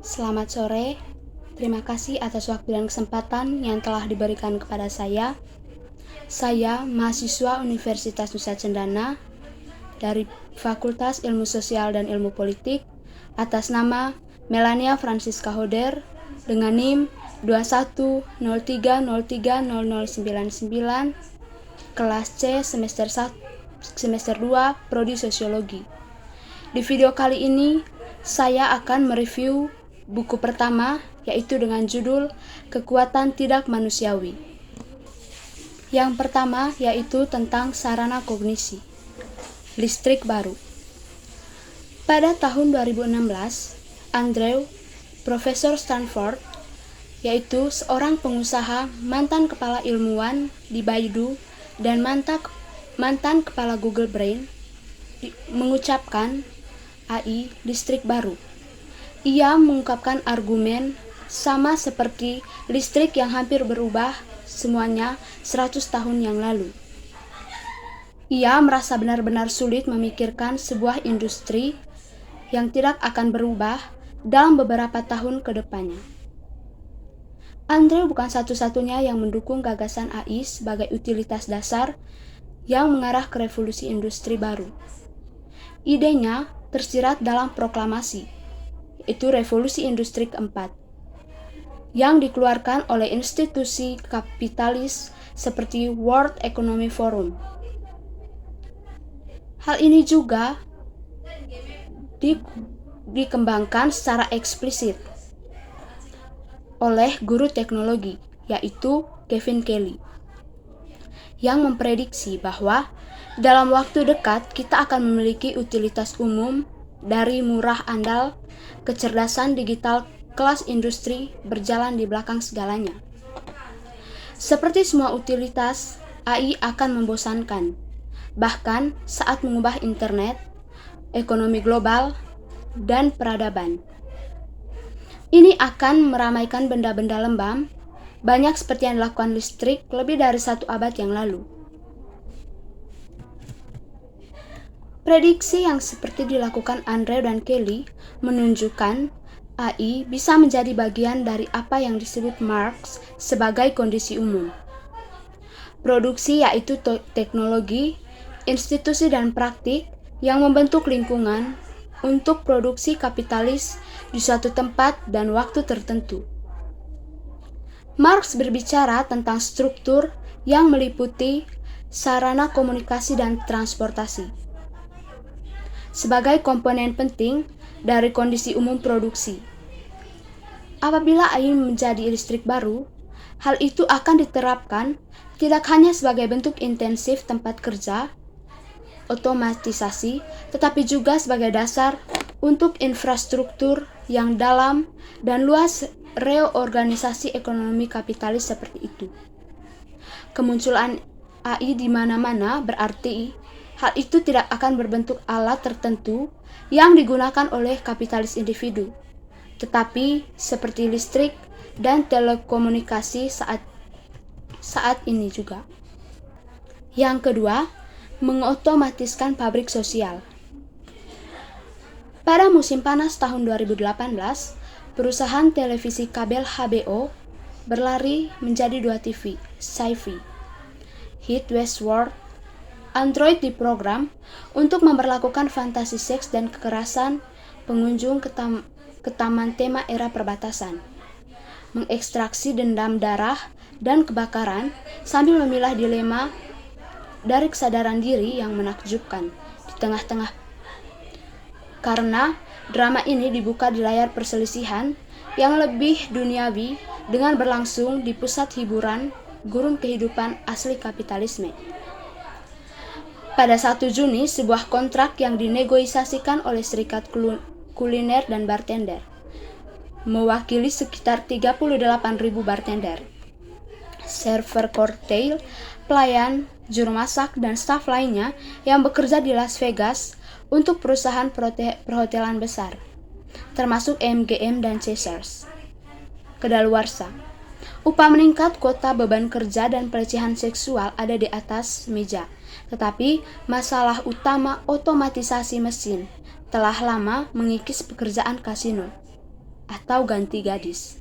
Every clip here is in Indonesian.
Selamat sore, terima kasih atas waktu dan kesempatan yang telah diberikan kepada saya. Saya mahasiswa Universitas Nusa Cendana dari Fakultas Ilmu Sosial dan Ilmu Politik atas nama Melania Francisca Hoder dengan NIM 2103030099 kelas C semester 2 Prodi Sosiologi. Di video kali ini saya akan mereview buku pertama, yaitu dengan judul Kekuatan Tidak Manusiawi. Yang pertama yaitu tentang sarana kognisi, listrik baru. Pada tahun 2016, Andrew, Profesor Stanford, yaitu seorang pengusaha, mantan kepala ilmuwan di Baidu, dan mantan kepala Google Brain, mengucapkan AI listrik baru. Ia mengungkapkan argumen sama seperti listrik yang hampir berubah semuanya 100 tahun yang lalu. Ia merasa benar-benar sulit memikirkan sebuah industri yang tidak akan berubah dalam beberapa tahun ke depannya. Andrew bukan satu-satunya yang mendukung gagasan AI sebagai utilitas dasar yang mengarah ke revolusi industri baru. Idenya tersirat dalam proklamasi, yaitu Revolusi Industri keempat, yang dikeluarkan oleh institusi kapitalis seperti World Economic Forum. Hal ini juga dikembangkan secara eksplisit oleh guru teknologi, yaitu Kevin Kelly, yang memprediksi bahwa dalam waktu dekat kita akan memiliki utilitas umum dari murah andal, kecerdasan digital kelas industri berjalan di belakang segalanya. Seperti semua utilitas, AI akan membosankan, bahkan saat mengubah internet, ekonomi global, dan peradaban. Ini akan meramaikan benda-benda lembam, banyak seperti yang dilakukan listrik lebih dari 1 abad yang lalu. Prediksi yang seperti dilakukan Andrew dan Kelly menunjukkan AI bisa menjadi bagian dari apa yang disebut Marx sebagai kondisi umum. Produksi yaitu teknologi, institusi dan praktik yang membentuk lingkungan untuk produksi kapitalis di suatu tempat dan waktu tertentu. Marx berbicara tentang struktur yang meliputi sarana komunikasi dan transportasi sebagai komponen penting dari kondisi umum produksi. Apabila AI menjadi listrik baru, hal itu akan diterapkan tidak hanya sebagai bentuk intensif tempat kerja, otomatisasi, tetapi juga sebagai dasar untuk infrastruktur yang dalam dan luas reorganisasi ekonomi kapitalis seperti itu. Kemunculan AI di mana-mana berarti hal itu tidak akan berbentuk alat tertentu yang digunakan oleh kapitalis individu, tetapi seperti listrik dan telekomunikasi saat ini juga. Yang kedua, mengotomatiskan pabrik sosial. Pada musim panas tahun 2018, perusahaan televisi kabel HBO berlari menjadi 2 TV, sci-fi. Hit Westworld, Android diprogram untuk memperlakukan fantasi seks dan kekerasan pengunjung ke taman tema era perbatasan, mengekstraksi dendam darah dan kebakaran sambil memilah dilema dari kesadaran diri yang menakjubkan di tengah-tengah. Karena drama ini dibuka di layar perselisihan yang lebih duniawi dengan berlangsung di pusat hiburan gurun kehidupan asli kapitalisme. Pada 1 Juni, sebuah kontrak yang dinegosiasikan oleh Serikat Kuliner dan Bartender, mewakili sekitar 38.000 bartender, server cocktail, pelayan, juru masak, dan staf lainnya yang bekerja di Las Vegas untuk perusahaan perhotelan besar, termasuk MGM dan Caesars. Kedaluarsa. Upah meningkat, kuota beban kerja, dan pelecehan seksual ada di atas meja. Tetapi masalah utama otomatisasi mesin telah lama mengikis pekerjaan kasino. atau ganti gadis.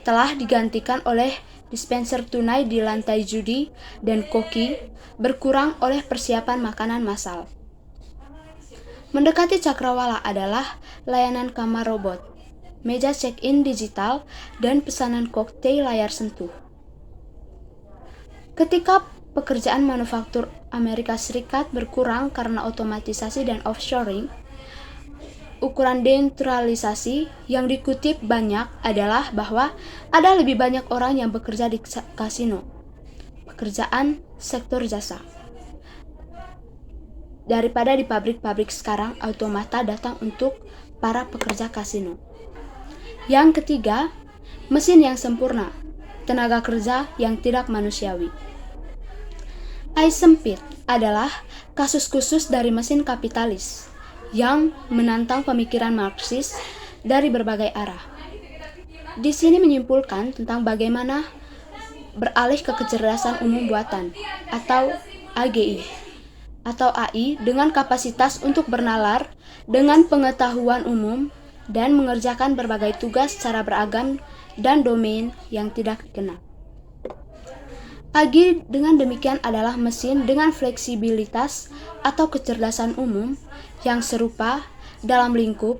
Telah digantikan oleh dispenser tunai di lantai judi dan koki, berkurang oleh persiapan makanan massal. Mendekati cakrawala adalah layanan kamar robot, meja check-in digital, dan pesanan koktail layar sentuh. Ketika pekerjaan manufaktur Amerika Serikat berkurang karena otomatisasi dan offshoring, ukuran denaturalisasi yang dikutip banyak adalah bahwa ada lebih banyak orang yang bekerja di kasino, pekerjaan sektor jasa, daripada di pabrik-pabrik sekarang. Automata datang untuk para pekerja kasino. Yang ketiga, mesin yang sempurna, tenaga kerja yang tidak manusiawi. Ais sempit adalah kasus khusus dari mesin kapitalis yang menantang pemikiran Marxis dari berbagai arah. Di sini menyimpulkan tentang bagaimana beralih ke kecerdasan umum buatan atau AGI atau AI dengan kapasitas untuk bernalar dengan pengetahuan umum dan mengerjakan berbagai tugas secara beragam dan domain yang tidak dikenal. AGI dengan demikian adalah mesin dengan fleksibilitas atau kecerdasan umum yang serupa dalam lingkup,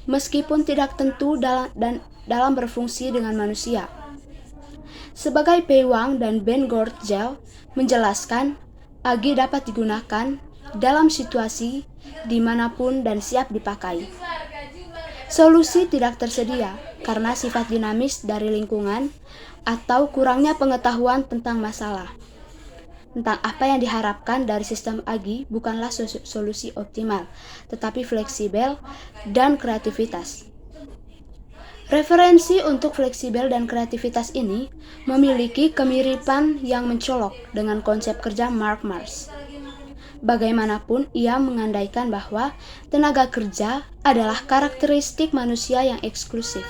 meskipun tidak tentu dalam berfungsi dengan manusia. Sebagai Pei Wang dan Ben Goertzel menjelaskan, AGI dapat digunakan dalam situasi dimanapun dan siap dipakai. Solusi tidak tersedia karena sifat dinamis dari lingkungan atau kurangnya pengetahuan tentang masalah. Tentang apa yang diharapkan dari sistem AGI bukanlah solusi optimal, tetapi fleksibel dan kreativitas. Referensi untuk fleksibel dan kreativitas ini memiliki kemiripan yang mencolok dengan konsep kerja Mark Mars. Bagaimanapun, ia mengandaikan bahwa tenaga kerja adalah karakteristik manusia yang eksklusif.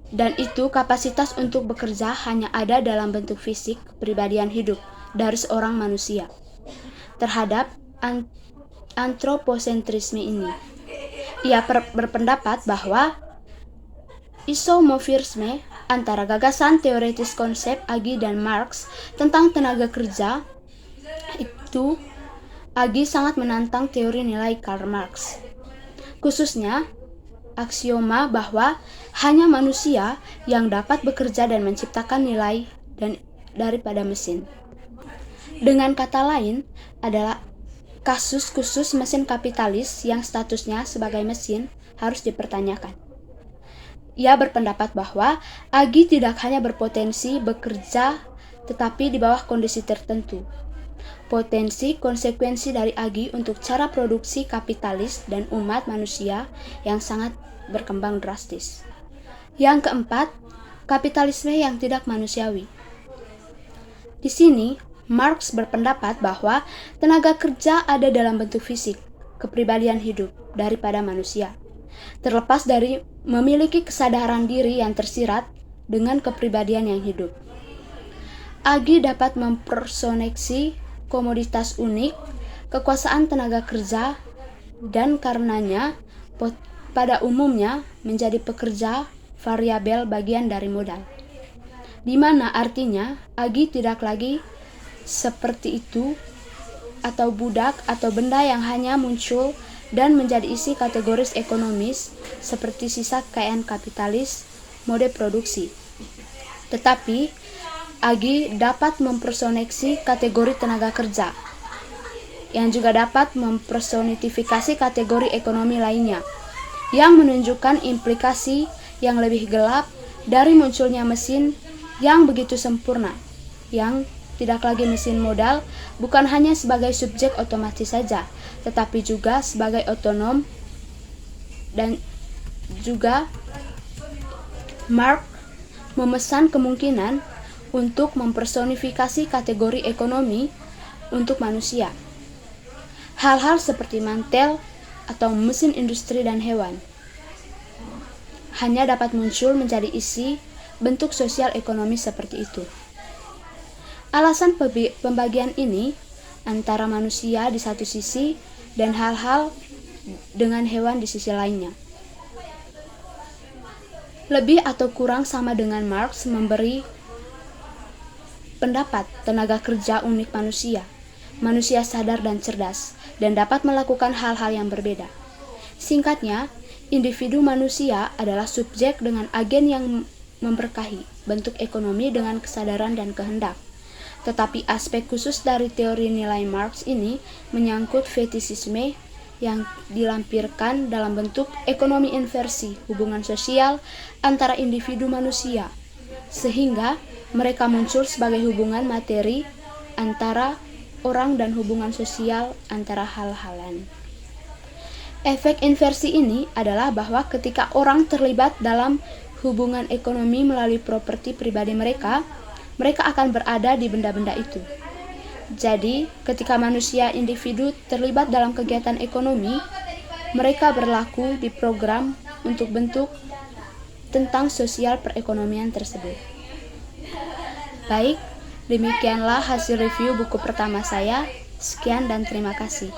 Dan itu kapasitas untuk bekerja hanya ada dalam bentuk fisik kepribadian hidup dari seorang manusia. Terhadap antroposentrisme ini, ia berpendapat bahwa isomorfisme antara gagasan teoritis konsep AGI dan Marx tentang tenaga kerja itu, AGI sangat menantang teori nilai Karl Marx, khususnya aksioma bahwa hanya manusia yang dapat bekerja dan menciptakan nilai daripada mesin. Dengan kata lain, adalah kasus khusus mesin kapitalis yang statusnya sebagai mesin harus dipertanyakan. Ia berpendapat bahwa AGI tidak hanya berpotensi bekerja tetapi di bawah kondisi tertentu. Potensi konsekuensi dari AGI untuk cara produksi kapitalis dan umat manusia yang sangat berkembang drastis. Yang keempat, kapitalisme yang tidak manusiawi. Di sini, Marx berpendapat bahwa tenaga kerja ada dalam bentuk fisik, kepribadian hidup daripada manusia, terlepas dari memiliki kesadaran diri yang tersirat dengan kepribadian yang hidup. AGI dapat mempersonifiksi komoditas unik, kekuasaan tenaga kerja, dan karenanya pada umumnya menjadi pekerja variabel bagian dari modal, di mana artinya AGI tidak lagi seperti itu atau budak atau benda yang hanya muncul dan menjadi isi kategoris ekonomis seperti sisa kekayaan kapitalis mode produksi. Tetapi AGI dapat mempersonifikasi kategori tenaga kerja yang juga dapat mempersonifikasi kategori ekonomi lainnya yang menunjukkan implikasi yang lebih gelap dari munculnya mesin yang begitu sempurna, yang tidak lagi mesin modal, bukan hanya sebagai subjek otomatis saja, tetapi juga sebagai otonom. Dan juga Marx memesan kemungkinan untuk mempersonifikasi kategori ekonomi untuk manusia. Hal-hal seperti mantel atau mesin industri dan hewan hanya dapat muncul menjadi isi bentuk sosial ekonomi seperti itu. Alasan pembagian ini antara manusia di satu sisi dan hal-hal dengan hewan di sisi lainnya. Lebih atau kurang sama dengan Marx memberi pendapat tenaga kerja unik manusia. Manusia sadar dan cerdas, dan dapat melakukan hal-hal yang berbeda. Singkatnya, individu manusia adalah subjek dengan agen yang memberkahi bentuk ekonomi dengan kesadaran dan kehendak. Tetapi aspek khusus dari teori nilai Marx ini menyangkut fetisisme yang dilampirkan dalam bentuk ekonomi inversi hubungan sosial antara individu manusia, sehingga mereka muncul sebagai hubungan materi antara orang dan hubungan sosial antara hal-hal lain. Efek inversi ini adalah bahwa ketika orang terlibat dalam hubungan ekonomi melalui properti pribadi mereka akan berada di benda-benda itu. Jadi, ketika manusia individu terlibat dalam kegiatan ekonomi, mereka berlaku di program untuk bentuk tentang sosial perekonomian tersebut. Baik, demikianlah hasil review buku pertama saya. Sekian dan terima kasih.